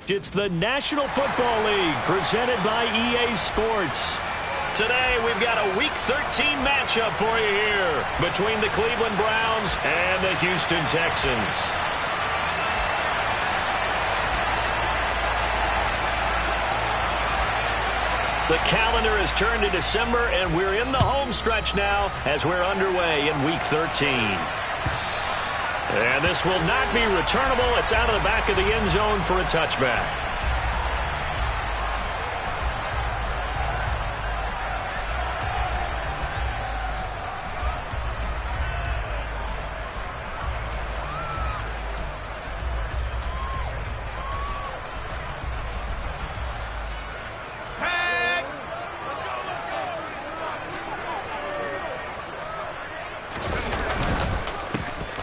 It's the National Football League presented by EA Sports. Today, we've got a Week 13 matchup for you here between the Cleveland Browns and the Houston Texans. The calendar has turned to December, and we're in the home stretch now as we're underway in Week 13. And this will not be returnable. It's out of the back of the end zone for a touchback.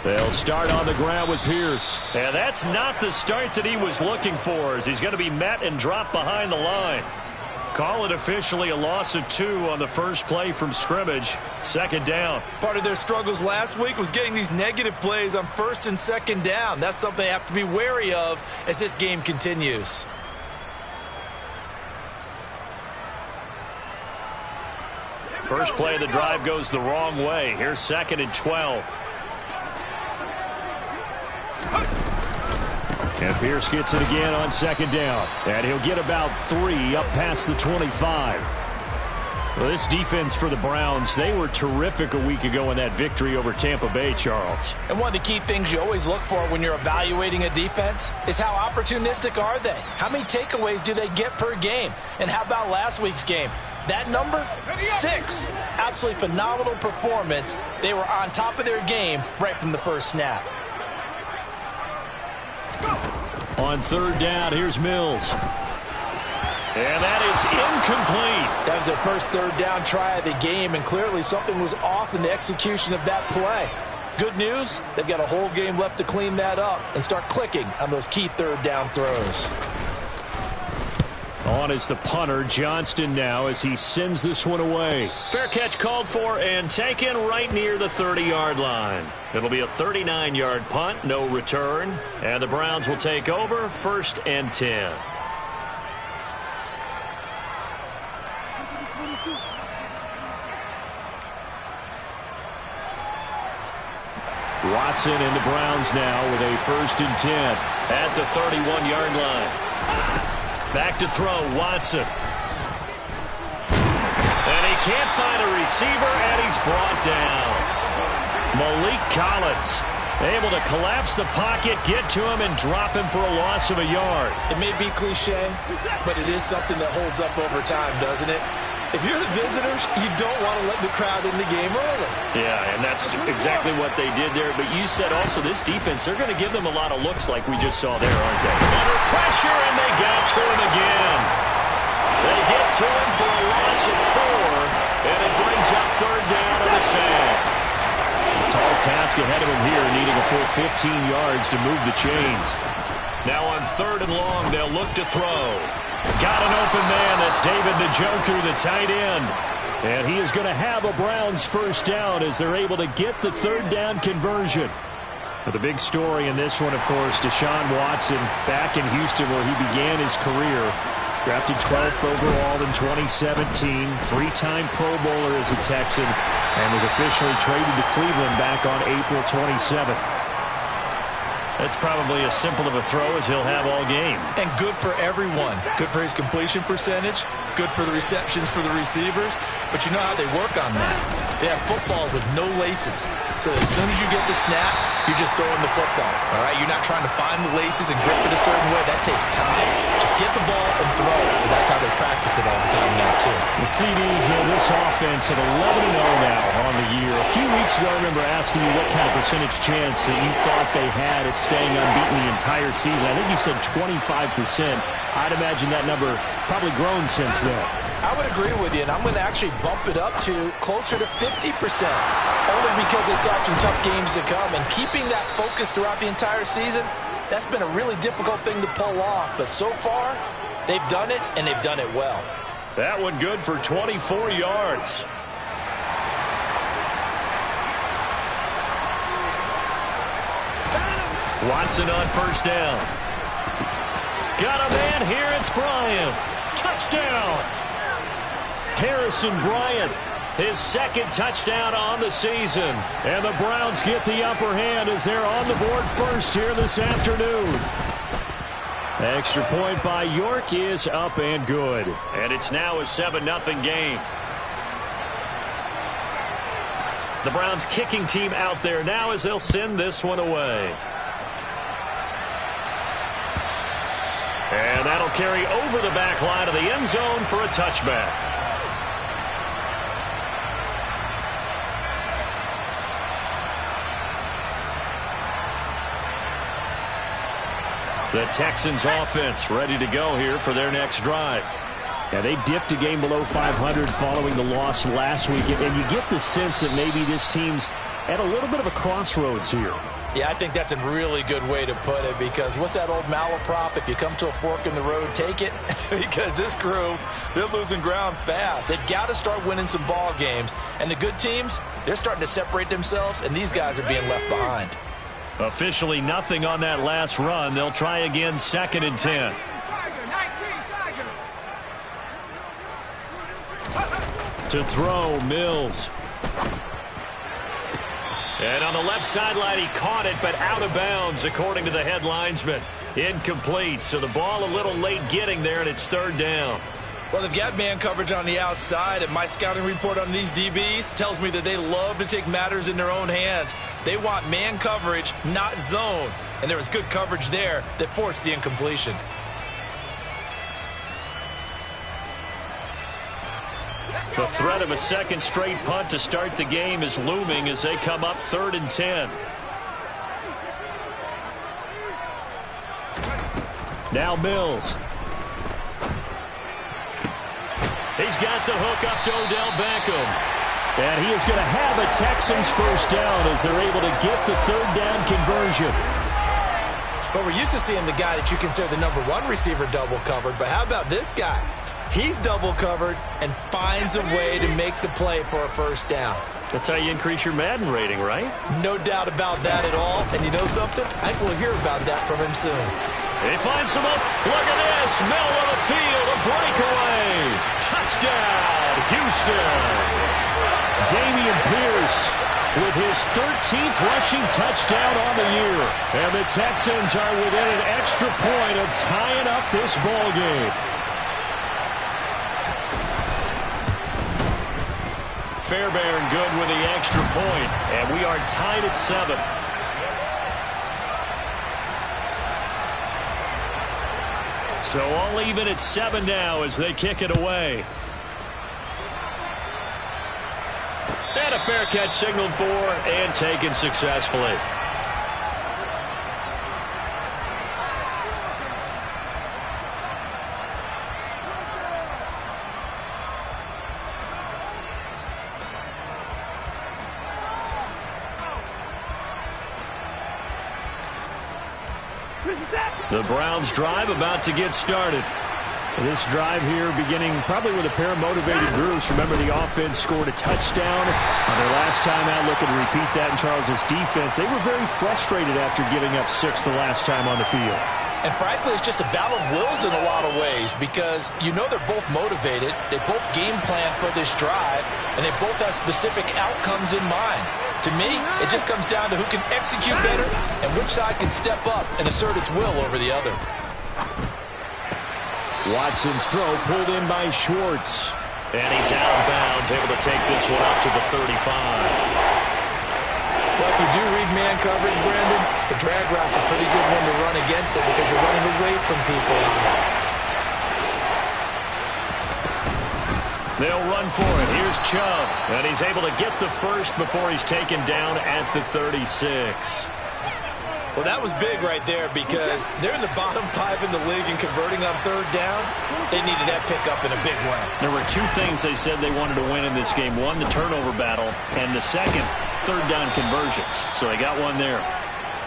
They'll start on the ground with Pierce. And that's not the start that he was looking for, as he's going to be met and dropped behind the line. Call it officially a loss of 2 on the first play from scrimmage. Second down. Part of their struggles last week was getting these negative plays on first and second down. That's something they have to be wary of as this game continues. First play of the drive goes the wrong way. Here's 2nd and 12. And Pierce gets it again on 2nd down. And he'll get about 3 up past the 25. Well, this defense for the Browns, they were terrific a week ago in that victory over Tampa Bay, Charles. And one of the key things you always look for when you're evaluating a defense is how opportunistic are they? How many takeaways do they get per game? And how about last week's game? That number, 6. Absolutely phenomenal performance. They were on top of their game right from the first snap. On 3rd down, here's Mills. And that is incomplete. That was their first 3rd down try of the game, and clearly something was off in the execution of that play. Good news, they've got a whole game left to clean that up and start clicking on those key 3rd down throws. On is the punter, Johnston, now as he sends this one away. Fair catch called for and taken right near the 30-yard line. It'll be a 39-yard punt, no return. And the Browns will take over, 1st and 10. Watson and the Browns now with a 1st and 10 at the 31-yard line. Back to throw, Watson. And he can't find a receiver, and he's brought down. Malik Collins able to collapse the pocket, get to him, and drop him for a loss of a yard. It may be cliche, but it is something that holds up over time, doesn't it? If you're the visitors, you don't want to let the crowd in the game early. Yeah, and that's exactly what they did there. But you said also this defense, they're going to give them a lot of looks like we just saw there, aren't they? Under pressure, and they got to him again. They get to him for a loss of 4, and it brings up 3rd down on the sand. A tall task ahead of him here, needing a full 15 yards to move the chains. Now on 3rd and long, they'll look to throw. Got an open man. That's David Njoku, the tight end. And he is going to have a Browns 1st down as they're able to get the 3rd down conversion. But the big story in this one, of course, Deshaun Watson back in Houston where he began his career. Drafted 12th overall in 2017. 3-time Pro Bowler as a Texan. And was officially traded to Cleveland back on April 27th. That's probably as simple of a throw as he'll have all game. And good for everyone. Good for his completion percentage. Good for the receptions for the receivers. But you know how they work on that. They have footballs with no laces. So as soon as you get the snap, you're just throwing the football. All right? You're not trying to find the laces and grip it a certain way. That takes time. Just get the ball and throw it. So that's how they practice it all the time now, too. The CD here, this offense at 11-0 now on the year. A few weeks ago, I remember asking you what kind of percentage chance that you thought they had at staying unbeaten the entire season. I think you said 25%. I'd imagine that number probably grown since then. I would agree with you, and I'm going to actually bump it up to closer to 50%, only because they still have some tough games to come. And keeping that focus throughout the entire season, that's been a really difficult thing to pull off. But so far, they've done it, and they've done it well. That one good for 24 yards. Watson on 1st down. Got a man here. It's Bryant. Touchdown. Harrison Bryant, his second touchdown on the season. And the Browns get the upper hand as they're on the board first here this afternoon. Extra point by York is up and good. And it's now a 7-0 game. The Browns kicking team out there now as they'll send this one away. And that'll carry over the back line of the end zone for a touchback. The Texans offense ready to go here for their next drive. Yeah, they dipped a game below 500 following the loss last week, and you get the sense that maybe this team's at a little bit of a crossroads here. Yeah, I think that's a really good way to put it, because what's that old malaprop? If you come to a fork in the road, take it. Because this crew, they're losing ground fast. They've got to start winning some ball games. And the good teams, they're starting to separate themselves, and these guys are being left behind. Officially nothing on that last run. They'll try again, 2nd and 10. To throw, Mills. And on the left sideline, he caught it, but out of bounds, according to the head linesman. Incomplete, so the ball a little late getting there, and it's 3rd down. Well, they've got man coverage on the outside, and my scouting report on these DBs tells me that they love to take matters in their own hands. They want man coverage, not zone. And there was good coverage there that forced the incompletion. The threat of a second straight punt to start the game is looming as they come up 3rd and 10. Now Mills. He's got the hook up to Odell Beckham. And he is going to have a Texans first down as they're able to get the 3rd down conversion. But we're used to seeing the guy that you consider the #1 receiver double covered. But how about this guy? He's double covered and finds a way to make the play for a first down. That's how you increase your Madden rating, right? No doubt about that at all. And you know something? I think we'll hear about that from him soon. He finds him up. Look at this. Middle of the field. A breakaway. Touchdown, Houston. Dameon Pierce with his 13th rushing touchdown on the year. And the Texans are within an extra point of tying up this ball game. Fairbairn good with the extra point, and we are tied at 7. So all even at 7 now as they kick it away. And a fair catch signaled for and taken successfully. The Browns drive about to get started. This drive here beginning probably with a pair of motivated groups. Remember, the offense scored a touchdown on their last time out. Looking to repeat that in Charles's defense. They were very frustrated after giving up 6 the last time on the field. And frankly, it's just a battle of wills in a lot of ways, because you know they're both motivated. They both game plan for this drive, and they both have specific outcomes in mind. To me, it just comes down to who can execute better and which side can step up and assert its will over the other. Watson's throw pulled in by Schwartz. And he's out of bounds, able to take this one up to the 35. Well, if you do read man coverage, Brandon, the drag route's a pretty good one to run against it because you're running away from people. They'll run for it. Here's Chubb. And he's able to get the first before he's taken down at the 36. Well, that was big right there because they're in the bottom 5 in the league and converting on 3rd down. They needed that pickup in a big way. There were 2 things they said they wanted to win in this game. One, the turnover battle, and the second, 3rd down conversions. So they got one there.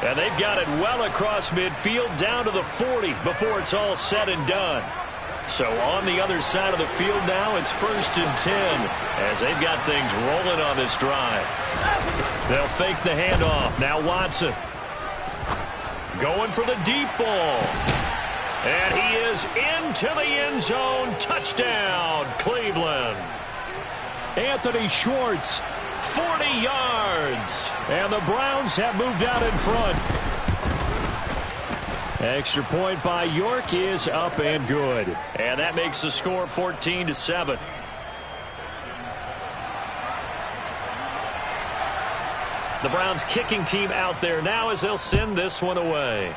And they've got it well across midfield down to the 40 before it's all said and done. So on the other side of the field now, it's 1st and 10 as they've got things rolling on this drive. They'll fake the handoff. Now Watson going for the deep ball. And he is into the end zone. Touchdown, Cleveland. Anthony Schwartz. 40 yards. And the Browns have moved out in front. Extra point by York is up and good. And that makes the score 14-7. The Browns kicking team out there now as they'll send this one away.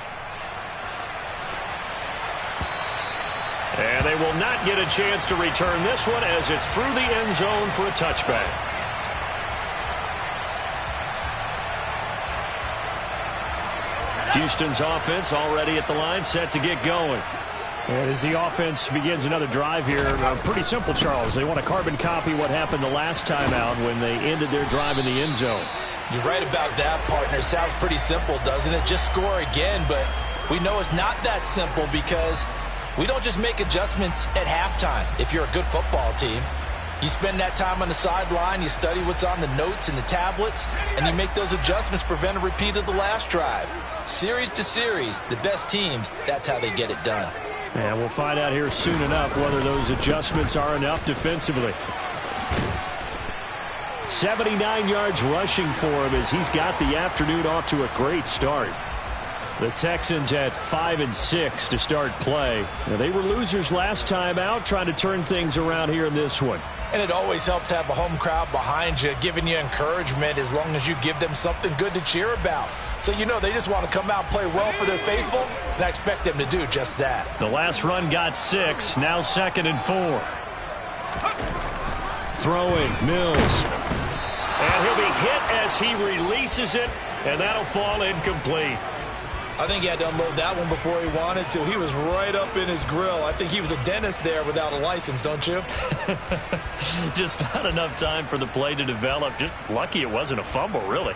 And they will not get a chance to return this one as it's through the end zone for a touchback. Houston's offense already at the line, set to get going. And as the offense begins another drive here, pretty simple, Charles. They want to carbon copy what happened the last time out when they ended their drive in the end zone. You're right about that, partner. Sounds pretty simple, doesn't it? Just score again, but we know it's not that simple because we don't just make adjustments at halftime if you're a good football team. You spend that time on the sideline, you study what's on the notes and the tablets, and you make those adjustments, prevent a repeat of the last drive. Series to series, the best teams, that's how they get it done. And we'll find out here soon enough whether those adjustments are enough defensively. 79 yards rushing for him as he's got the afternoon off to a great start. The Texans at 5-6 to start play. Now, they were losers last time out, trying to turn things around here in this one. And it always helps to have a home crowd behind you, giving you encouragement as long as you give them something good to cheer about. So you know they just want to come out and play well for their faithful, and I expect them to do just that. The last run got 6, now 2nd and 4. Throwing, Mills. And he'll be hit as he releases it, and that'll fall incomplete. I think he had to unload that one before he wanted to. He was right up in his grill. I think he was a dentist there without a license, don't you? Just not enough time for the play to develop. Just lucky it wasn't a fumble, really.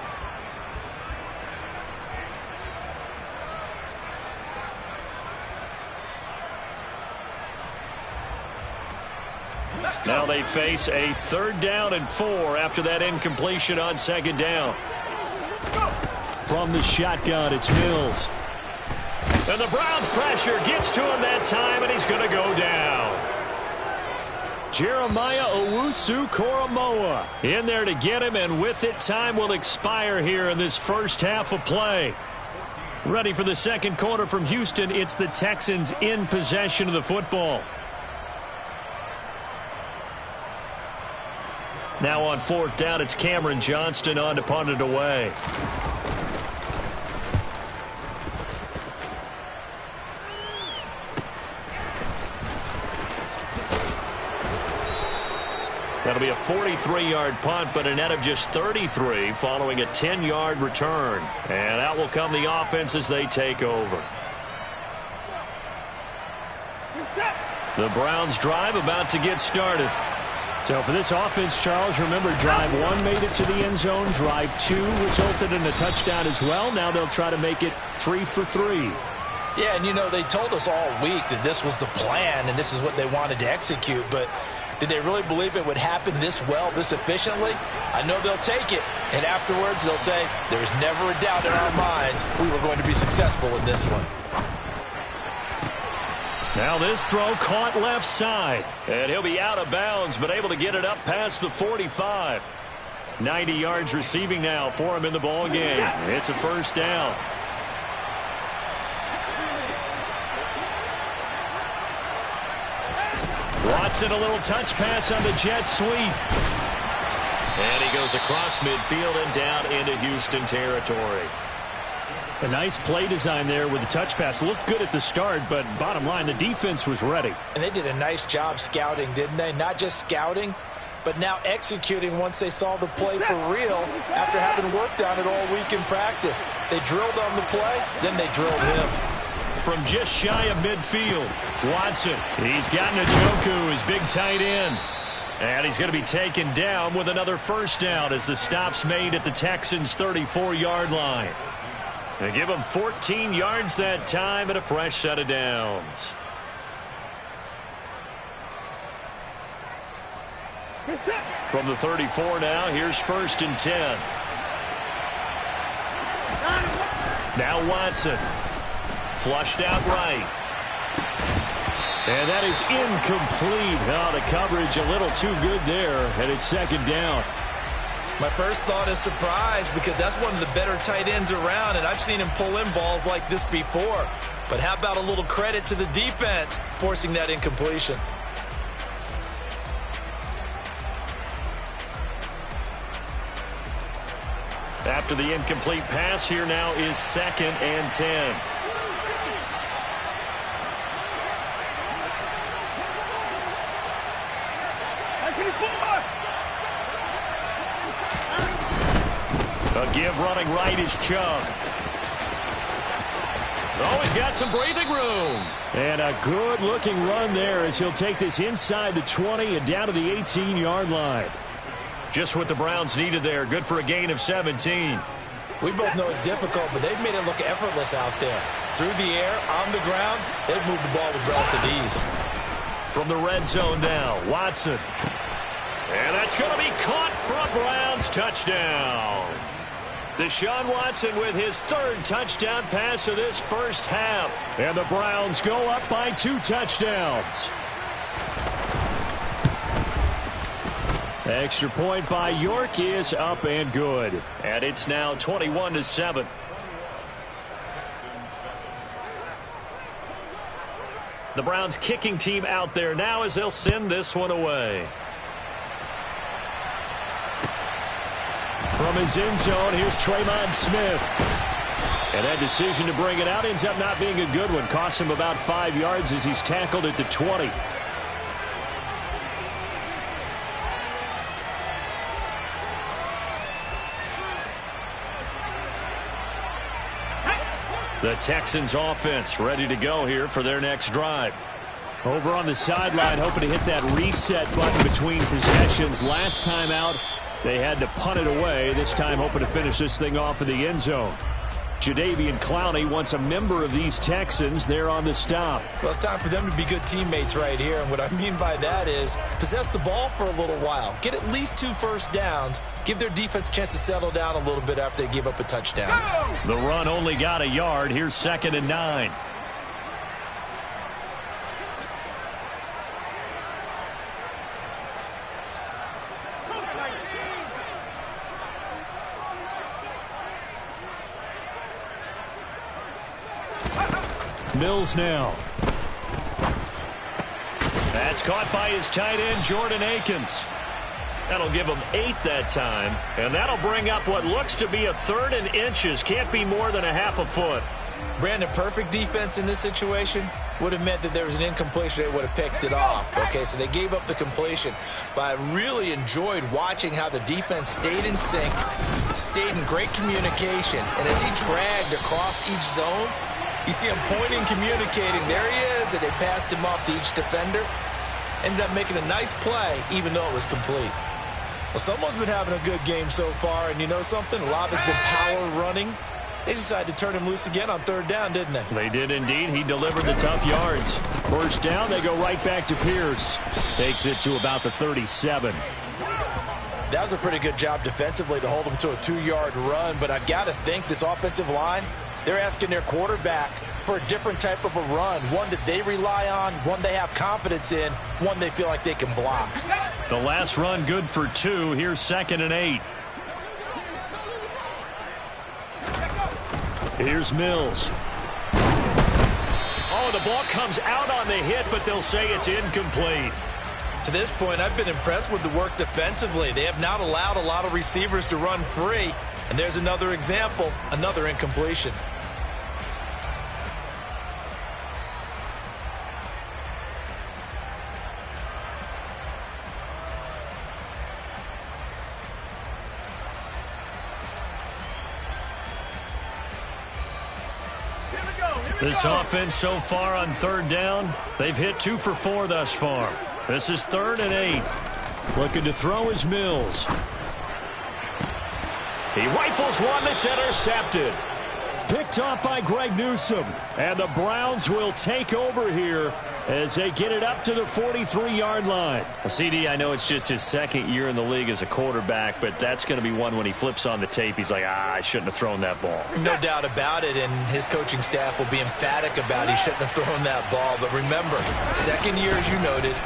Now they face a 3rd down and 4 after that incompletion on 2nd down. From the shotgun, it's Mills. And the Browns pressure gets to him that time, and he's going to go down. Jeremiah Owusu-Koramoah in there to get him, and with it, time will expire here in this first half of play. Ready for the second quarter from Houston. It's the Texans in possession of the football. Now on 4th down, it's Cameron Johnston on to punt it away. That'll be a 43-yard punt, but a net of just 33 following a 10-yard return. And out will come the offense as they take over. The Browns drive about to get started. So for this offense, Charles, remember drive 1 made it to the end zone. Drive 2 resulted in a touchdown as well. Now they'll try to make it 3 for 3. Yeah, and you know, they told us all week that this was the plan and this is what they wanted to execute, but did they really believe it would happen this well, this efficiently? I know they'll take it, and afterwards they'll say, there's never a doubt in our minds we were going to be successful in this one. Now this throw caught left side, and he'll be out of bounds, but able to get it up past the 45. 90 yards receiving now for him in the ball game. It's a 1st down. Watson, a little touch pass on the jet sweep. And he goes across midfield and down into Houston territory. A nice play design there with the touch pass. Looked good at the start, but bottom line, the defense was ready. And they did a nice job scouting, didn't they? Not just scouting, but now executing once they saw the play for real after having worked on it all week in practice. They drilled on the play, then they drilled him. From just shy of midfield, Watson. He's got Njoku, his big tight end. And he's going to be taken down with another 1st down as the stop's made at the Texans' 34-yard line. They give him 14 yards that time and a fresh set of downs. From the 34 now, here's 1st and 10. Now Watson. Flushed out right. And that is incomplete. Oh, the coverage a little too good there, and it's second down. My first thought is surprise because that's one of the better tight ends around, and I've seen him pull in balls like this before. But how about a little credit to the defense forcing that incompletion? After the incomplete pass, here now is 2nd and 10. A give running right is Chubb. Oh, he's got some breathing room. And a good-looking run there as he'll take this inside the 20 and down to the 18-yard line. Just what the Browns needed there. Good for a gain of 17. We both know it's difficult, but they've made it look effortless out there. Through the air, on the ground, they've moved the ball with relative ease. From the red zone now, Watson. And that's going to be caught for a Browns touchdown. Deshaun Watson with his 3rd touchdown pass of this first half. And the Browns go up by 2 touchdowns. Extra point by York is up and good. And it's now 21-7. The Browns kicking team out there now as they'll send this one away. From his end zone, here's Tremont Smith. And that decision to bring it out ends up not being a good one. Costs him about 5 yards as he's tackled at the 20. The Texans offense ready to go here for their next drive. Over on the sideline, hoping to hit that reset button between possessions. Last time out, they had to punt it away. This time hoping to finish this thing off in the end zone. Jadeveon Clowney wants a member of these Texans there on the stop. Well, it's time for them to be good teammates right here. And what I mean by that is possess the ball for a little while. Get at least 2 first downs. Give their defense a chance to settle down a little bit after they give up a touchdown. The run only got a yard. Here's 2nd and 9. Mills now. That's caught by his tight end, Jordan Akins. That'll give him 8 that time, and that'll bring up what looks to be a 3rd and inches. Can't be more than a half a foot. Brandon, perfect defense in this situation would have meant that there was an incompletion. They would have picked it off. Okay, so they gave up the completion. But I really enjoyed watching how the defense stayed in sync, stayed in great communication, and as he dragged across each zone, you see him pointing, communicating. There he is, and they passed him off to each defender. Ended up making a nice play, even though it was complete. Well, someone's been having a good game so far, and you know something? A lot has been power running. They decided to turn him loose again on 3rd down, didn't they? They did indeed. He delivered the tough yards. First down, they go right back to Pierce. Takes it to about the 37. That was a pretty good job defensively to hold him to a 2-yard run, but I've got to think this offensive line, they're asking their quarterback for a different type of a run, one that they rely on, one they have confidence in, one they feel like they can block. The last run good for 2. Here's 2nd and 8. Here's Mills. Oh, the ball comes out on the hit, but they'll say it's incomplete. To this point, I've been impressed with the work defensively. They have not allowed a lot of receivers to run free. And there's another example, another incompletion. This offense so far on 3rd down, they've hit 2 for 4 thus far. This is 3rd and 8. Looking to throw is Mills. He rifles one that's intercepted. Picked off by Greg Newsome. And the Browns will take over here as they get it up to the 43-yard line. CD, I know it's just his second year in the league as a quarterback, but that's going to be one when he flips on the tape. He's like, I shouldn't have thrown that ball. No doubt about it, and his coaching staff will be emphatic about he shouldn't have thrown that ball. But remember, second year, as you noted,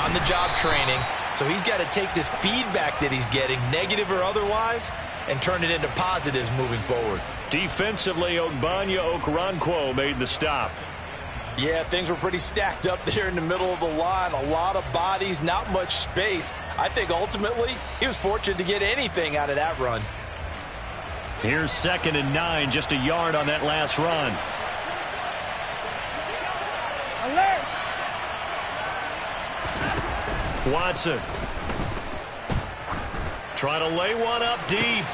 on-the-job training. So he's got to take this feedback that he's getting, negative or otherwise, and turn it into positives moving forward. Defensively, Ogbanya Okoronkwo made the stop. Yeah, things were pretty stacked up there in the middle of the line. A lot of bodies, not much space. I think ultimately he was fortunate to get anything out of that run. Here's 2nd and 9, just a yard on that last run. Alert! Watson. Trying to lay one up deep.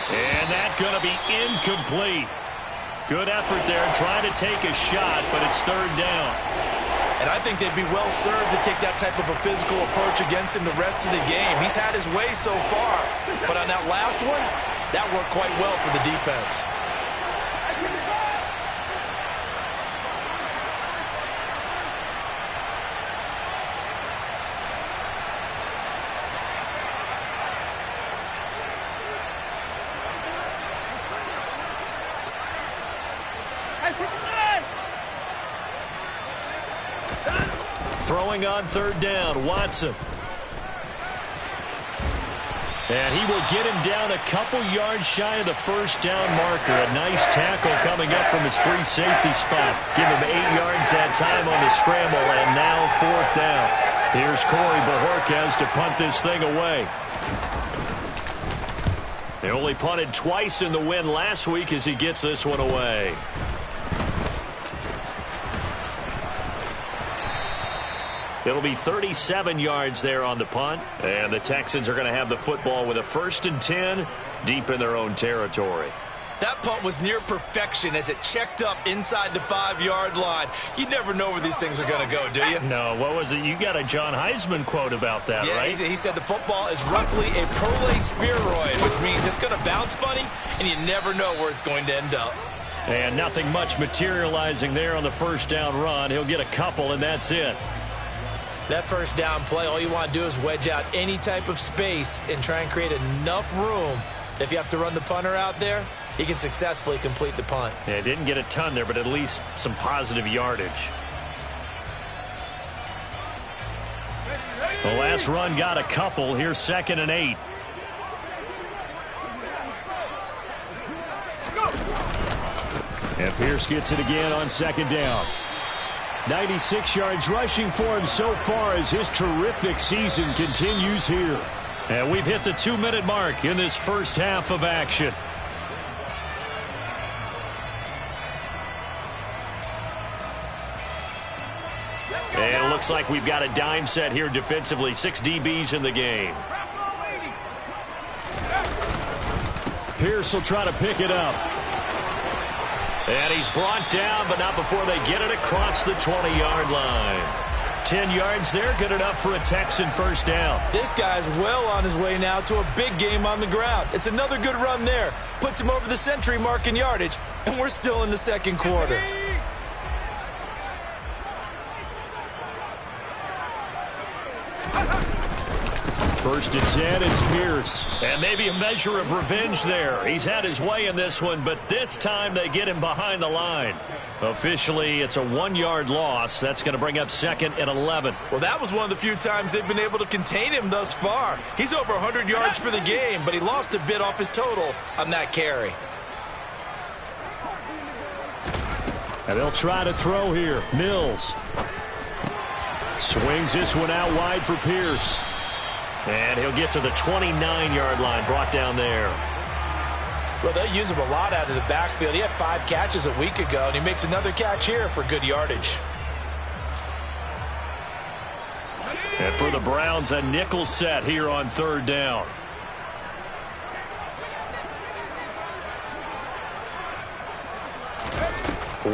And that's going to be incomplete. Good effort there, trying to take a shot, but it's 3rd down. And I think they'd be well served to take that type of a physical approach against him the rest of the game. He's had his way so far, but on that last one, that worked quite well for the defense. Throwing on 3rd down, Watson. And he will get him down a couple yards shy of the 1st down marker. A nice tackle coming up from his free safety spot. Give him 8 yards that time on the scramble, and now 4th down. Here's Corey Bojorquez to punt this thing away. They only punted twice in the win last week as he gets this one away. It'll be 37 yards there on the punt, and the Texans are going to have the football with a 1st and 10 deep in their own territory. That punt was near perfection as it checked up inside the 5-yard line. You never know where these things are going to go, do you? No, what was it? You got a John Heisman quote about that, yeah, right? He said the football is roughly a prolate spheroid, which means it's going to bounce funny, and you never know where it's going to end up. And nothing much materializing there on the 1st down run. He'll get a couple, and that's it. That 1st down play, all you want to do is wedge out any type of space and try and create enough room that if you have to run the punter out there, he can successfully complete the punt. Yeah, didn't get a ton there, but at least some positive yardage. The last run got a couple. Here's 2nd and 8. And Pierce gets it again on 2nd down. 96 yards rushing for him so far as his terrific season continues here. And we've hit the 2-minute mark in this first half of action. And it looks like we've got a dime set here defensively. 6 DBs in the game. Pierce will try to pick it up. And he's brought down, but not before they get it across the 20-yard line. 10 yards there, good enough for a Texan 1st down. This guy's well on his way now to a big game on the ground. It's another good run there. Puts him over the century mark in yardage, and we're still in the 2nd quarter. First and 10, it's Pierce. And maybe a measure of revenge there. He's had his way in this one, but this time they get him behind the line. Officially, it's a 1-yard loss. That's going to bring up 2nd and 11. Well, that was one of the few times they've been able to contain him thus far. He's over 100 yards for the game, but he lost a bit off his total on that carry. And they'll try to throw here. Mills swings this one out wide for Pierce. And he'll get to the 29-yard line, brought down there. Well, they use him a lot out of the backfield. He had 5 catches a week ago, and he makes another catch here for good yardage. And for the Browns, a nickel set here on 3rd down.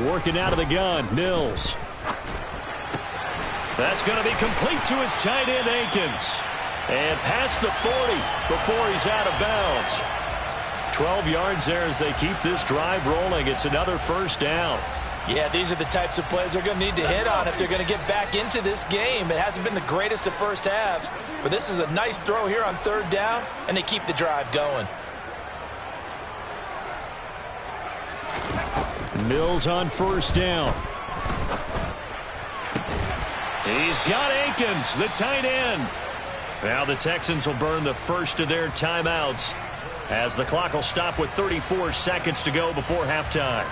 Working out of the gun, Mills. That's going to be complete to his tight end, Akins. And past the 40 before he's out of bounds. 12 yards there as they keep this drive rolling. It's another first down. Yeah, these are the types of plays they're going to need to hit on if they're going to get back into this game. It hasn't been the greatest of first halves, but this is a nice throw here on third down, and they keep the drive going. Mills on first down. He's got Akins, the tight end. Now the Texans will burn the first of their timeouts as the clock will stop with 34 seconds to go before halftime.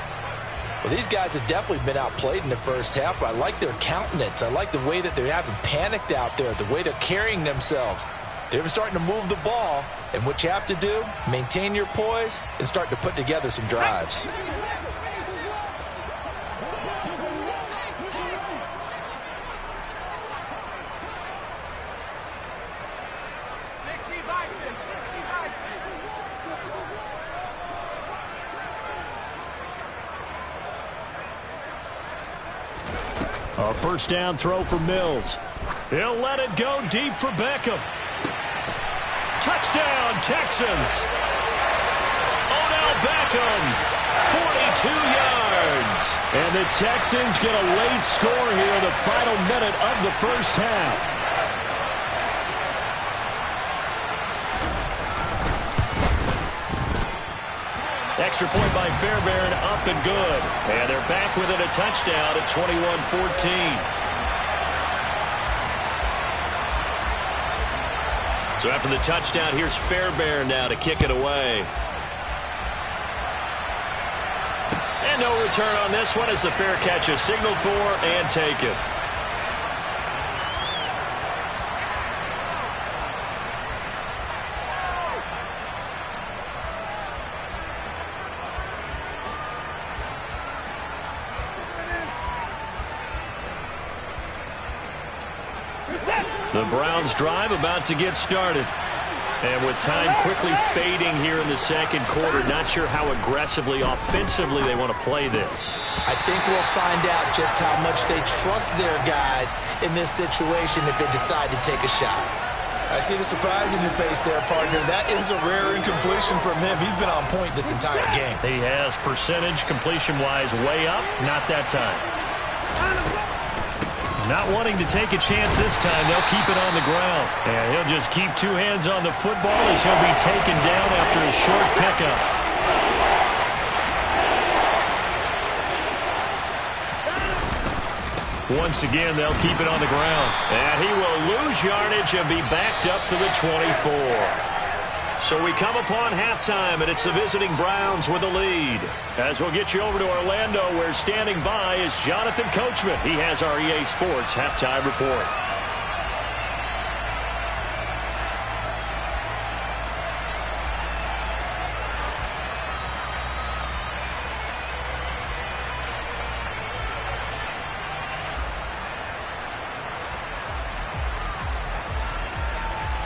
Well, these guys have definitely been outplayed in the first half, but I like their countenance. I like the way that they're having panicked out there, the way they're carrying themselves. They're starting to move the ball, and what you have to do, maintain your poise and start to put together some drives. A first down throw for Mills. He'll let it go deep for Beckham. Touchdown, Texans. Odell Beckham, 42 yards. And the Texans get a late score here in the final minute of the first half. Extra point by Fairbairn, up and good. And they're back within a touchdown at 21-14. So after the touchdown, here's Fairbairn now to kick it away. And no return on this one as the fair catch is signaled for and taken. The Browns drive about to get started. And with time quickly fading here in the second quarter, not sure how aggressively, offensively they want to play this. I think we'll find out just how much they trust their guys in this situation if they decide to take a shot. I see the surprise in your face there, partner. That is a rare incompletion from him. He's been on point this entire game. He has percentage completion-wise way up, not that time. Not wanting to take a chance this time, they'll keep it on the ground. And he'll just keep two hands on the football as he'll be taken down after a short pickup. Once again, they'll keep it on the ground. And he will lose yardage and be backed up to the 24. So we come upon halftime, and it's the visiting Browns with the lead. As we'll get you over to Orlando, where standing by is Jonathan Coachman. He has our EA Sports halftime report.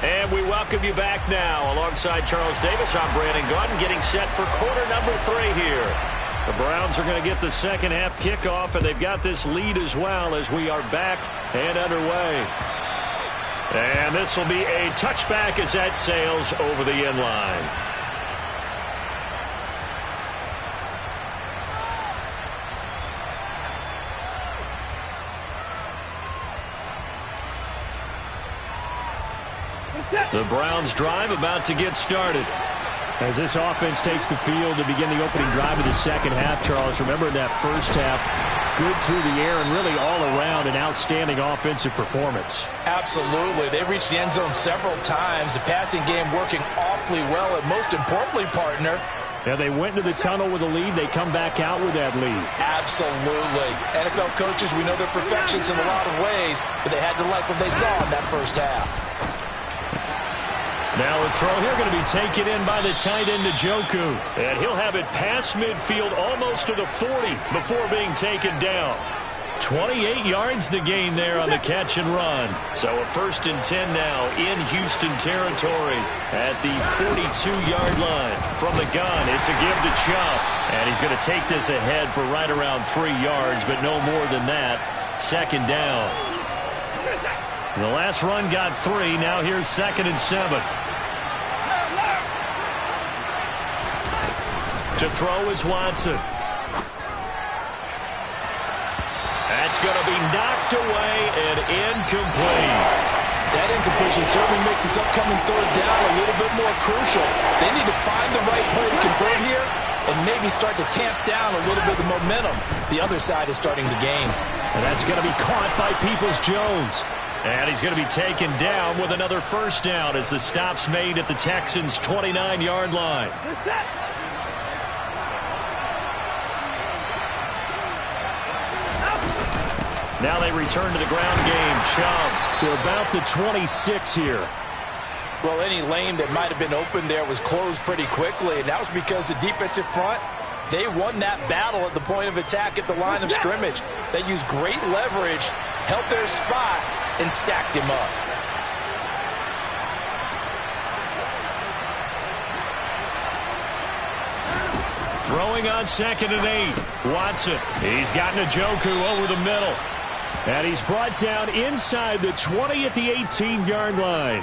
And we welcome you back now. Alongside Charles Davis, I'm Brandon Gordon, getting set for quarter number 3 here. The Browns are going to get the second half kickoff, and they've got this lead as well as we are back and underway. And this will be a touchback as that sails over the end line. The Browns drive about to get started. As this offense takes the field to begin the opening drive of the second half, Charles, remember that first half, good through the air and really all around an outstanding offensive performance. Absolutely. They reached the end zone several times. The passing game working awfully well, and most importantly, partner, now they went into the tunnel with a lead. They come back out with that lead. Absolutely. NFL coaches, we know they're perfectionists in a lot of ways, but they had to like what they saw in that first half. Now a throw here going to be taken in by the tight end Njoku. And he'll have it past midfield almost to the 40 before being taken down. 28 yards the gain there on the catch and run. So a 1st and 10 now in Houston territory at the 42-yard line. From the gun, it's a give to Chubb. And he's going to take this ahead for right around 3 yards, but no more than that. 2nd down. The last run got 3. Now here's 2nd and 7. To throw is Watson. That's going to be knocked away and incomplete. That incompletion certainly makes this upcoming third down a little bit more crucial. They need to find the right play to convert here and maybe start to tamp down a little bit of the momentum the other side is starting to gain. And that's going to be caught by Peoples-Jones. And he's going to be taken down with another first down as the stop's made at the Texans' 29-yard line. Now they return to the ground game. Chubb to about the 26 here. Well, any lane that might have been open there was closed pretty quickly, and that was because the defensive front, they won that battle at the point of attack at the line of scrimmage. They used great leverage, held their spot, and stacked him up. Throwing on 2nd and 8. Watson. He's got Njoku over the middle. And he's brought down inside the 20 at the 18-yard line.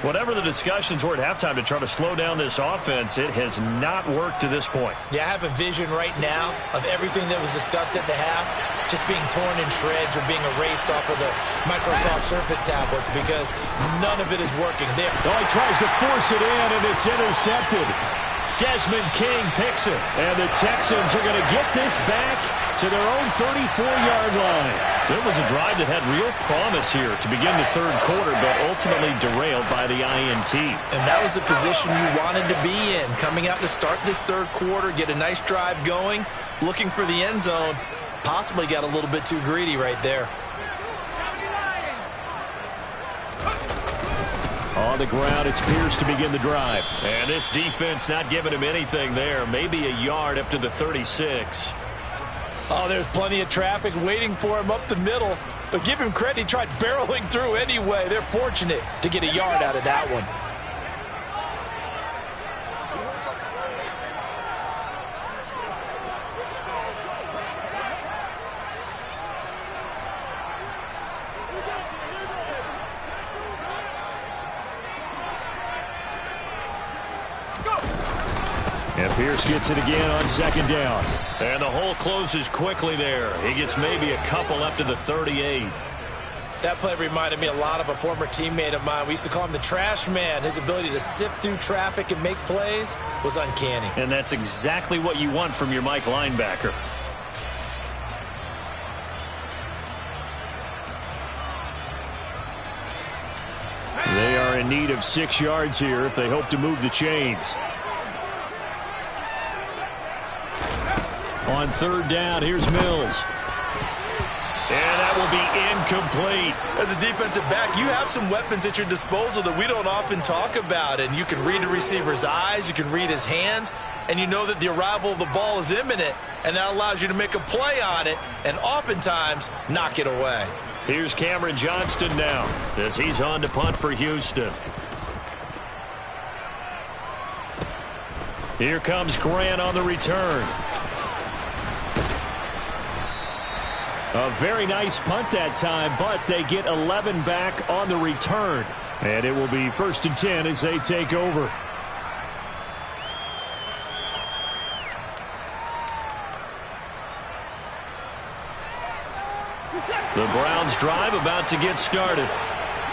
Whatever the discussions were at halftime to try to slow down this offense, it has not worked to this point. Yeah, I have a vision right now of everything that was discussed at the half just being torn in shreds or being erased off of the Microsoft Surface tablets because none of it is working. There. Oh, he tries to force it in, and it's intercepted. Desmond King picks it. And the Texans are going to get this back to their own 34-yard line. So it was a drive that had real promise here to begin the third quarter, but ultimately derailed by the INT. And that was the position you wanted to be in, coming out to start this third quarter, get a nice drive going, looking for the end zone. Possibly got a little bit too greedy right there. On the ground, it's Pierce to begin the drive. And this defense not giving him anything there. Maybe a yard up to the 36. Oh, there's plenty of traffic waiting for him up the middle. But give him credit, he tried barreling through anyway. They're fortunate to get a yard out of that one. And Pierce gets it again on 2nd down. And the hole closes quickly there. He gets maybe a couple up to the 38. That play reminded me a lot of a former teammate of mine. We used to call him the trash man. His ability to sift through traffic and make plays was uncanny. And that's exactly what you want from your Mike linebacker. They are in need of 6 yards here if they hope to move the chains. On 3rd down, here's Mills. And that will be incomplete. As a defensive back, you have some weapons at your disposal that we don't often talk about. And you can read the receiver's eyes, you can read his hands, and you know that the arrival of the ball is imminent. And that allows you to make a play on it and oftentimes knock it away. Here's Cameron Johnston now as he's on to punt for Houston. Here comes Grant on the return. A very nice punt that time, but they get 11 back on the return. And it will be 1st and 10 as they take over. The Browns drive about to get started.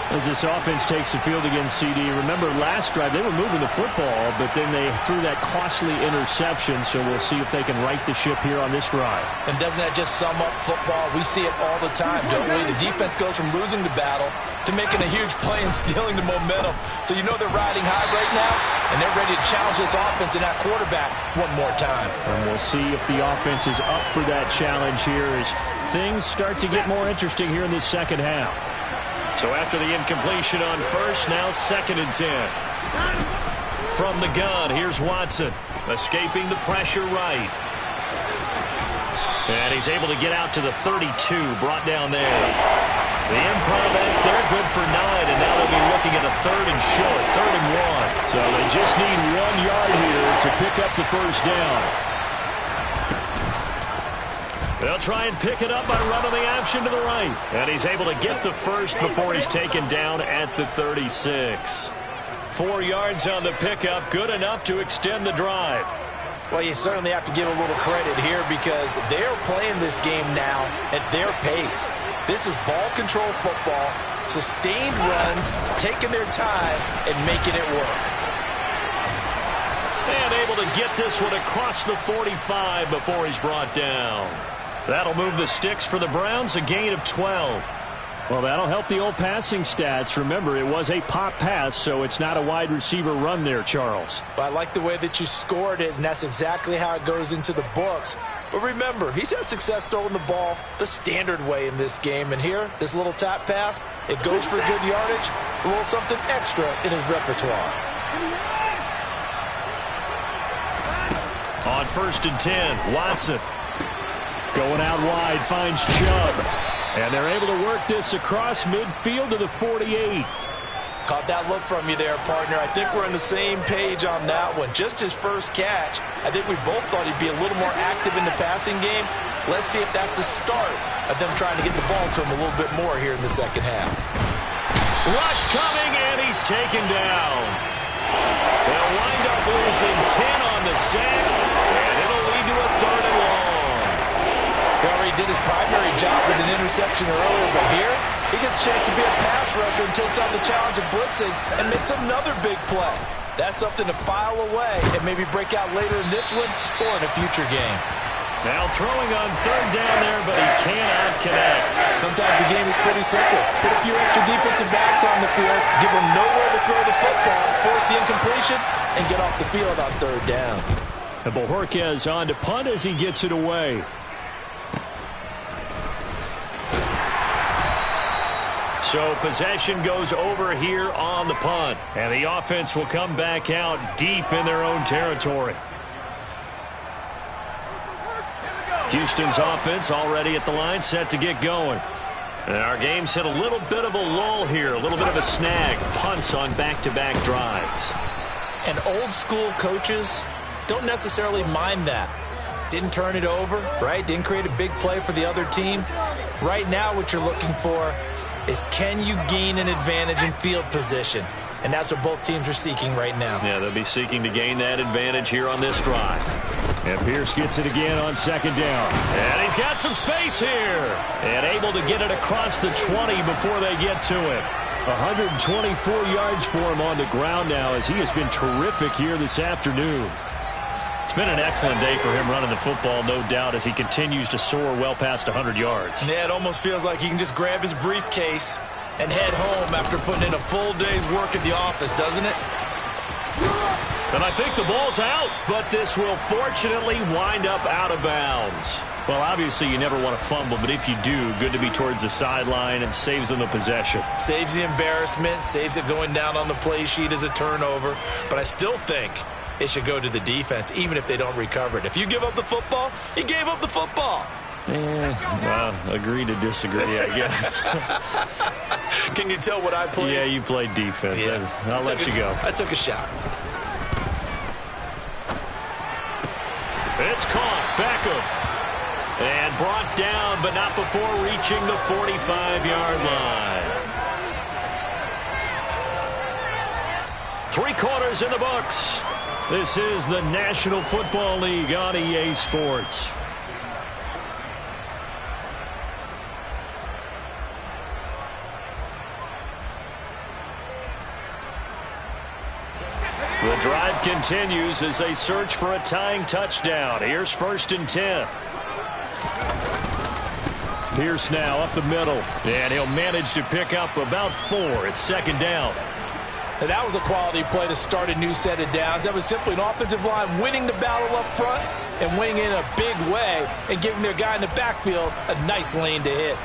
As this offense takes the field against CD, remember last drive they were moving the football, but then they threw that costly interception, so we'll see if they can right the ship here on this drive. And doesn't that just sum up football? We see it all the time, don't we? The defense goes from losing the battle to making a huge play and stealing the momentum. So you know they're riding high right now, and they're ready to challenge this offense and that quarterback one more time. And we'll see if the offense is up for that challenge here as things start to get more interesting here in this second half. So after the incompletion on 1st, now 2nd and 10. From the gun, here's Watson, escaping the pressure right. And he's able to get out to the 32, brought down there. The improv act there, good for 9, and now they'll be looking at a 3rd and short, 3rd and 1. So they just need 1 yard here to pick up the first down. They'll try and pick it up by running the option to the right. And he's able to get the first before he's taken down at the 36. 4 yards on the pickup, good enough to extend the drive. Well, you certainly have to give a little credit here because they're playing this game now at their pace. This is ball control football, sustained runs, taking their time, and making it work. And able to get this one across the 45 before he's brought down. That'll move the sticks for the Browns, a gain of 12. Well, that'll help the old passing stats. Remember, it was a pop pass, so it's not a wide receiver run there, Charles. Well, I like the way that you scored it, and that's exactly how it goes into the books. But remember, he's had success throwing the ball the standard way in this game. And here, this little tap pass, it goes for good yardage, a little something extra in his repertoire. On 1st and 10, Watson. Going out wide, finds Chubb. And they're able to work this across midfield to the 48. Caught that look from you there, partner. I think we're on the same page on that one. Just his first catch. I think we both thought he'd be a little more active in the passing game. Let's see if that's the start of them trying to get the ball to him a little bit more here in the second half. Rush coming, and he's taken down. They'll wind up losing 10 on the sack, and it'll lead to a 3rd and long. He already did his primary job with an interception earlier, but here he gets a chance to be a pass rusher and takes on the challenge of blitzing and makes another big play. That's something to file away and maybe break out later in this one or in a future game. Now throwing on 3rd down there, but he cannot connect. Sometimes the game is pretty simple. Put a few extra defensive backs on the field, give them nowhere to throw the football, force the incompletion, and get off the field on 3rd down. And Bojorquez on to punt as he gets it away. So possession goes over here on the punt. And the offense will come back out deep in their own territory. Houston's offense already at the line, set to get going. And our game's hit a little bit of a lull here, a little bit of a snag. Punts on back-to-back drives. And old school coaches don't necessarily mind that. Didn't turn it over, right? Didn't create a big play for the other team. Right now what you're looking for is can you gain an advantage in field position? And that's what both teams are seeking right now. Yeah, they'll be seeking to gain that advantage here on this drive. And Pierce gets it again on 2nd down. And he's got some space here. And able to get it across the 20 before they get to it. 124 yards for him on the ground now as he has been terrific here this afternoon. It's been an excellent day for him running the football, no doubt, as he continues to soar well past 100 yards. Yeah, it almost feels like he can just grab his briefcase and head home after putting in a full day's work at the office, doesn't it? And I think the ball's out, but this will fortunately wind up out of bounds. Well, obviously you never want to fumble, but if you do, good to be towards the sideline and saves them the possession. Saves the embarrassment, saves it going down on the play sheet as a turnover, but I still think it should go to the defense, even if they don't recover it. If you give up the football, you gave up the football. Well, agree to disagree, I guess. Can you tell what I played? Yeah, you played defense. Yeah. I'll let you go. I took a shot. It's caught. Beckham. And brought down, but not before reaching the 45-yard line. 3 quarters in the books. This is the National Football League on EA Sports. The drive continues as they search for a tying touchdown. Here's 1st and 10. Pierce now up the middle. And he'll manage to pick up about 4. It's 2nd down. Now that was a quality play to start a new set of downs. That was simply an offensive line winning the battle up front and winning in a big way and giving their guy in the backfield a nice lane to hit.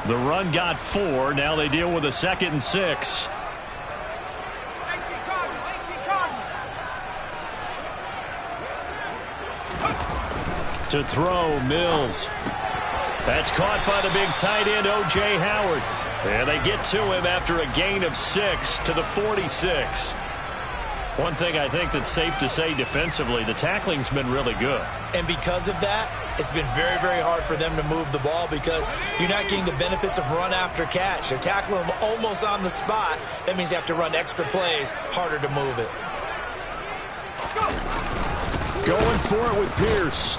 The run got 4. Now they deal with a 2nd and 6. To throw, Mills. That's caught by the big tight end, O.J. Howard. And they get to him after a gain of 6 to the 46. One thing I think that's safe to say defensively, the tackling's been really good. And because of that, it's been very, very hard for them to move the ball because you're not getting the benefits of run after catch. They're tackling them almost on the spot. That means you have to run extra plays, harder to move it. Going for it with Pierce.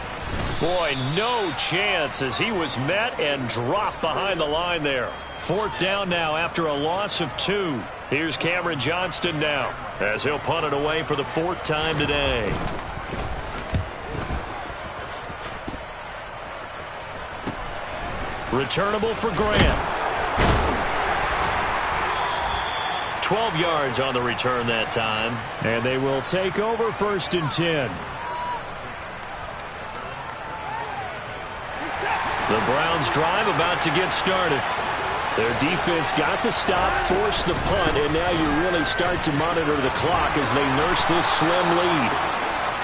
Boy, no chance as he was met and dropped behind the line there. 4th down now after a loss of 2. Here's Cameron Johnston now as he'll punt it away for the 4th time today. Returnable for Grant. 12 yards on the return that time. And they will take over 1st and 10. The Browns drive about to get started. Their defense got the stop, forced the punt, and now you really start to monitor the clock as they nurse this slim lead.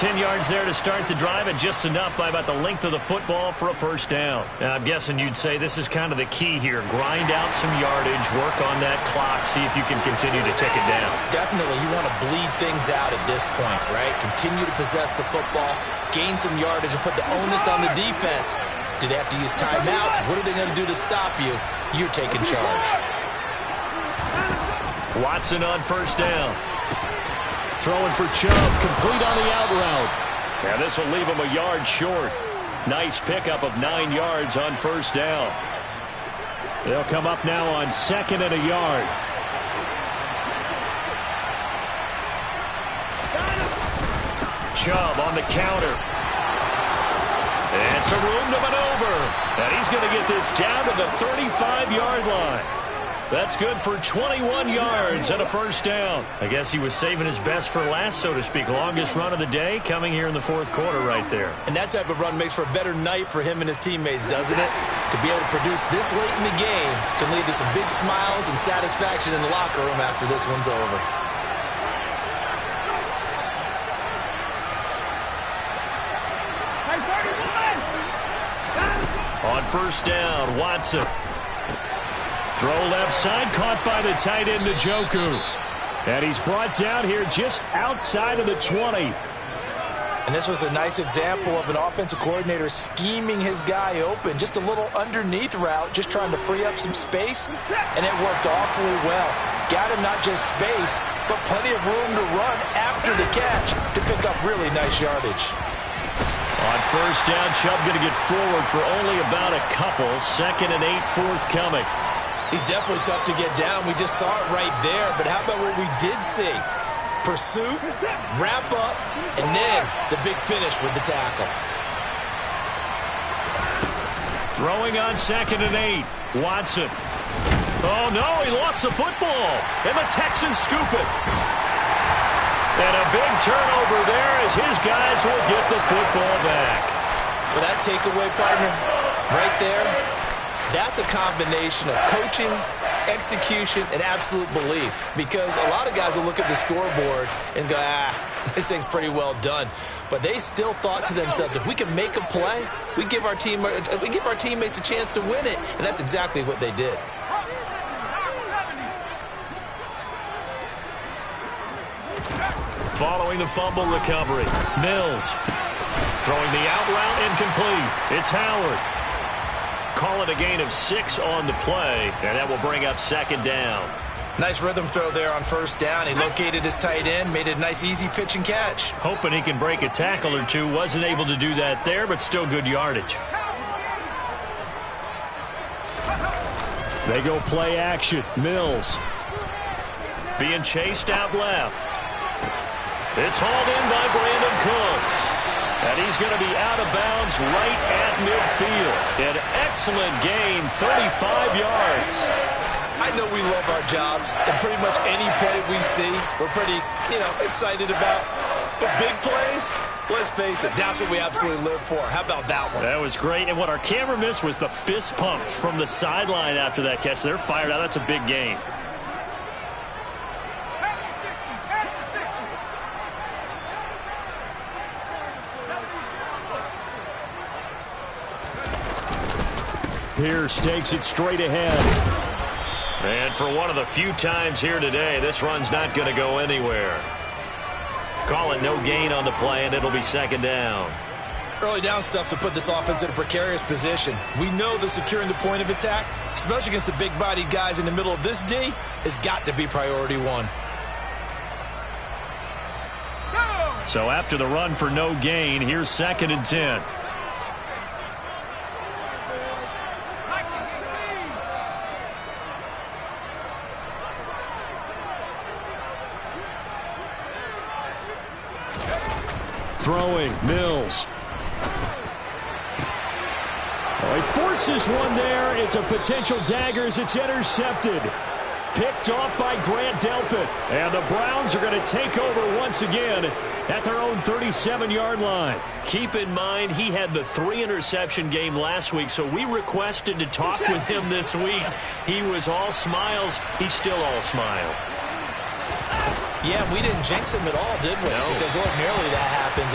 10 yards there to start the drive, and just enough by about the length of the football for a 1st down. Now, I'm guessing you'd say this is kind of the key here. Grind out some yardage, work on that clock, see if you can continue to tick it down. Definitely, you want to bleed things out at this point, right? Continue to possess the football, gain some yardage, and put the onus on the defense. Do they have to use timeouts? What are they going to do to stop you? You're taking charge. Watson on 1st down. Throwing for Chubb, complete on the out route. And this will leave him a yard short. Nice pickup of 9 yards on 1st down. They'll come up now on 2nd and a yard. Chubb on the counter. And some room to maneuver. And he's going to get this down to the 35-yard line. That's good for 21 yards and a 1st down. I guess he was saving his best for last, so to speak. Longest run of the day coming here in the 4th quarter right there. And that type of run makes for a better night for him and his teammates, doesn't it? To be able to produce this late in the game can lead to some big smiles and satisfaction in the locker room after this one's over. On 1st down, Watson. Throw left side, caught by the tight end, Njoku. And he's brought down here just outside of the 20. And this was a nice example of an offensive coordinator scheming his guy open. Just a little underneath route, just trying to free up some space. And it worked awfully well. Got him not just space, but plenty of room to run after the catch to pick up really nice yardage. On 1st down, Chubb going to get forward for only about a couple. 2nd and 8 forthcoming. He's definitely tough to get down. We just saw it right there. But how about what we did see? Pursuit, wrap up, and then the big finish with the tackle. Throwing on 2nd and 8. Watson. Oh, no, he lost the football. And the Texans scoop it. And a big turnover there as his guys will get the football back. Well, that takeaway, partner, right there, that's a combination of coaching, execution, and absolute belief. Because a lot of guys will look at the scoreboard and go, this thing's pretty well done. But they still thought to themselves, if we can make a play, we give our teammates a chance to win it. And that's exactly what they did. Following the fumble recovery, Mills throwing the out route incomplete. It's Howard. Call it a gain of 6 on the play, and that will bring up 2nd down. Nice rhythm throw there on 1st down. He located his tight end, made it a nice easy pitch and catch. Hoping he can break a tackle or two. Wasn't able to do that there, but still good yardage. They go play action. Mills being chased out left. It's hauled in by Brandon Cooks. And he's going to be out of bounds right at midfield. An excellent gain, 35 yards. I know we love our jobs, and pretty much any play we see, we're pretty, excited about. But big plays, let's face it, that's what we absolutely live for. How about that one? That was great. And what our camera missed was the fist pump from the sideline after that catch. They're fired out. That's a big gain. Pierce takes it straight ahead. And for one of the few times here today, this run's not going to go anywhere. Call it no gain on the play, and it'll be 2nd down. Early down stuff to put this offense in a precarious position. We know that securing the point of attack, especially against the big-bodied guys in the middle of this D, has got to be priority 1. So after the run for no gain, here's 2nd and 10. Throwing, Mills. Oh, he forces one there. It's a potential dagger as it's intercepted. Picked off by Grant Delpit. And the Browns are going to take over once again at their own 37-yard line. Keep in mind, he had the 3-interception game last week, so we requested to talk with him this week. He was all smiles. He's still all smile. Yeah, we didn't jinx him at all, did we? No. Because ordinarily that happens.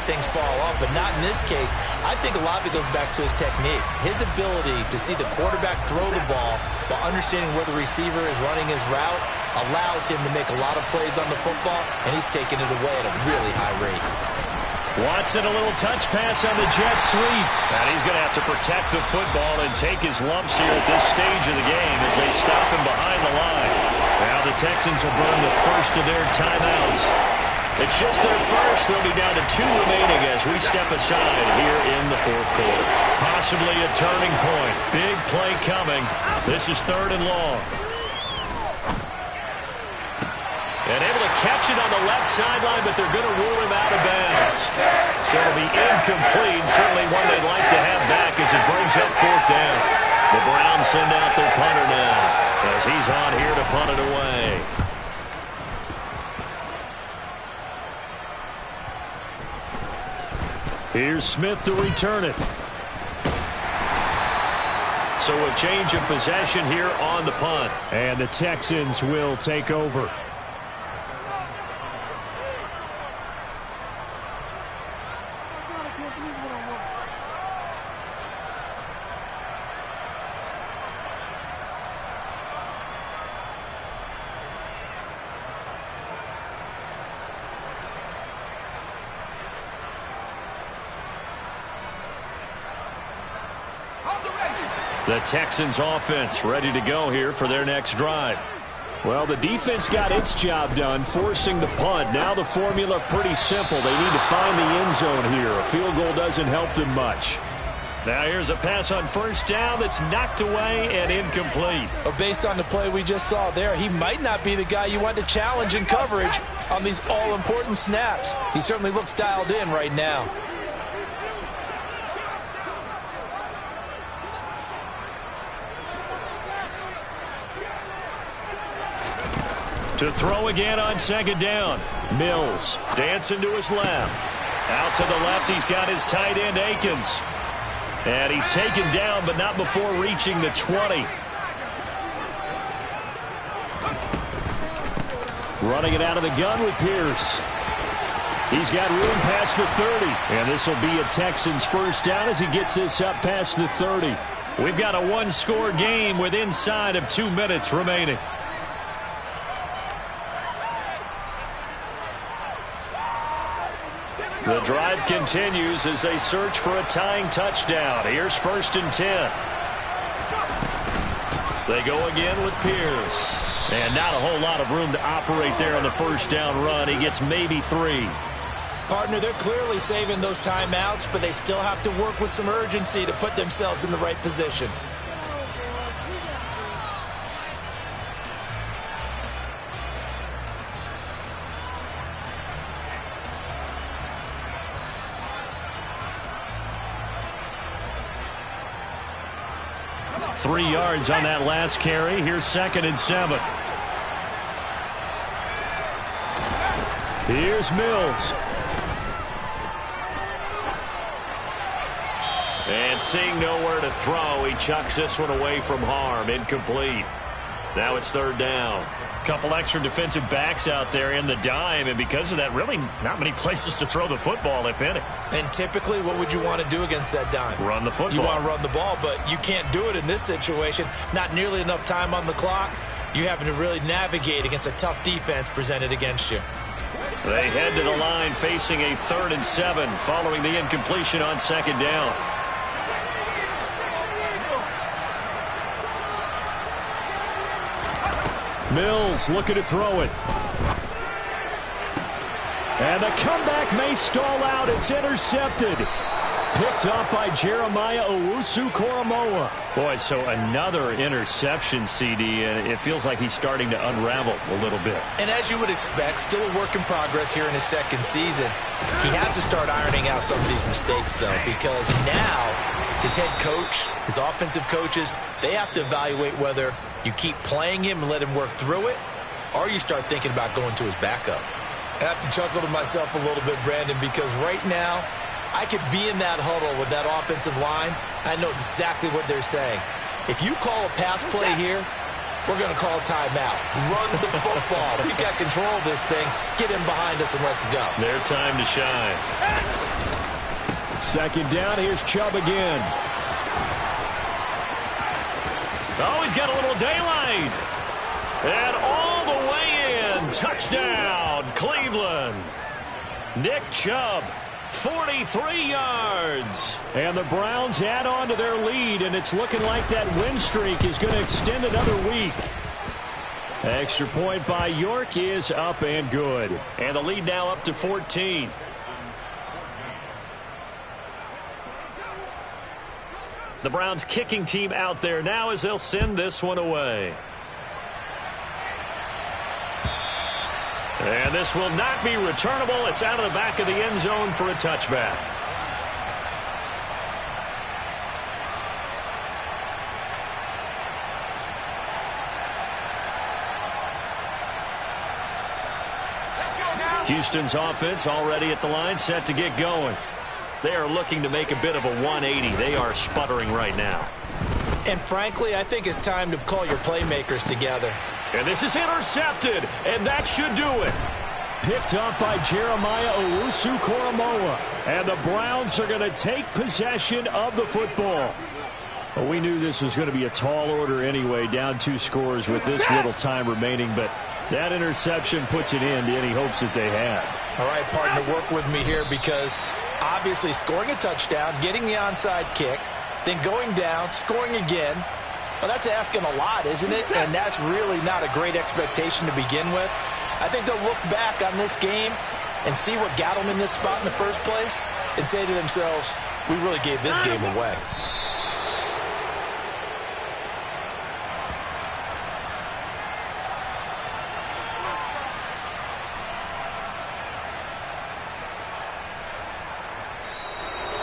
Things fall off, but not in this case. I think a lot of it goes back to his technique. His ability to see the quarterback throw the ball while understanding where the receiver is running his route allows him to make a lot of plays on the football, and he's taking it away at a really high rate. Watson, a little touch pass on the jet sweep. And he's going to have to protect the football and take his lumps here at this stage of the game as they stop him behind the line. Now the Texans will burn the first of their timeouts. It's just their first. They'll be down to 2 remaining as we step aside here in the 4th quarter. Possibly a turning point. Big play coming. This is 3rd and long. And able to catch it on the left sideline, but they're going to rule him out of bounds. So it'll be incomplete. Certainly one they'd like to have back as it brings up 4th down. The Browns send out their punter now as he's on here to punt it away. Here's Smith to return it. So a change of possession here on the punt. And the Texans will take over. The Texans offense ready to go here for their next drive. Well, the defense got its job done, forcing the punt. Now the formula pretty simple. They need to find the end zone here. A field goal doesn't help them much. Now here's a pass on 1st down that's knocked away and incomplete. But based on the play we just saw there, he might not be the guy you want to challenge in coverage on these all-important snaps. He certainly looks dialed in right now. To throw again on 2nd down. Mills dancing to his left. Out to the left, he's got his tight end, Akins. And he's taken down, but not before reaching the 20. Running it out of the gun with Pierce. He's got room past the 30. And this will be a Texans 1st down as he gets this up past the 30. We've got a 1-score game with inside of 2 minutes remaining. The drive continues as they search for a tying touchdown. Here's 1st and 10. They go again with Pierce. And not a whole lot of room to operate there on the 1st down run. He gets maybe 3. Partner, they're clearly saving those timeouts, but they still have to work with some urgency to put themselves in the right position. Three yards on that last carry. Here's 2nd and 7. Here's Mills. And seeing nowhere to throw, he chucks this one away from harm. Incomplete. Now it's 3rd down. Couple extra defensive backs out there in the dime, and because of that, really not many places to throw the football, if any. And typically, what would you want to do against that dime? Run the football. You want to run the ball, but you can't do it in this situation. Not nearly enough time on the clock. You having to really navigate against a tough defense presented against you. They head to the line facing a 3rd and 7 following the incompletion on 2nd down. Mills looking to throw it. And the comeback may stall out. It's intercepted. Picked up by Jeremiah Owusu-Koramoah. Boy, so another interception, CD, and it feels like he's starting to unravel a little bit. And as you would expect, still a work in progress here in his second season. He has to start ironing out some of these mistakes, though, because now his head coach, his offensive coaches, they have to evaluate whether you keep playing him and let him work through it, or you start thinking about going to his backup. I have to chuckle to myself a little bit, Brandon, because right now, I could be in that huddle with that offensive line. I know exactly what they're saying. If you call a pass play here, we're going to call a timeout. Run the football. We've got control of this thing. Get him behind us and let's go. Their time to shine. Second down, here's Chubb again. Oh, he's got a little daylight. And all the way in. Touchdown, Cleveland. Nick Chubb. 43 yards. And the Browns add on to their lead, and it's looking like that win streak is going to extend another week. Extra point by York is up and good. And the lead now up to 14. The Browns kicking team out there now as they'll send this one away. And this will not be returnable. It's out of the back of the end zone for a touchback. Houston's offense already at the line, set to get going. They are looking to make a bit of a 180. They are sputtering right now. And frankly, I think it's time to call your playmakers together. And this is intercepted, and that should do it. Picked up by Jeremiah Owusu-Koramoah. And the Browns are going to take possession of the football. Well, we knew this was going to be a tall order anyway, down 2 scores with this little time remaining, but that interception puts an end to any hopes that they had. All right, partner, work with me here because obviously scoring a touchdown, getting the onside kick, then going down, scoring again. Well, that's asking a lot, isn't it? And that's really not a great expectation to begin with. I think they'll look back on this game and see what got them in this spot in the first place and say to themselves, we really gave this game away.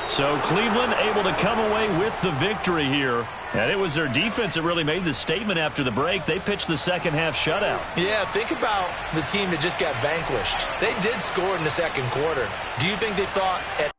So Cleveland able to come away with the victory here. And it was their defense that really made the statement after the break. They pitched the second half shutout. Yeah, think about the team that just got vanquished. They did score in the second quarter. Do you think they thought at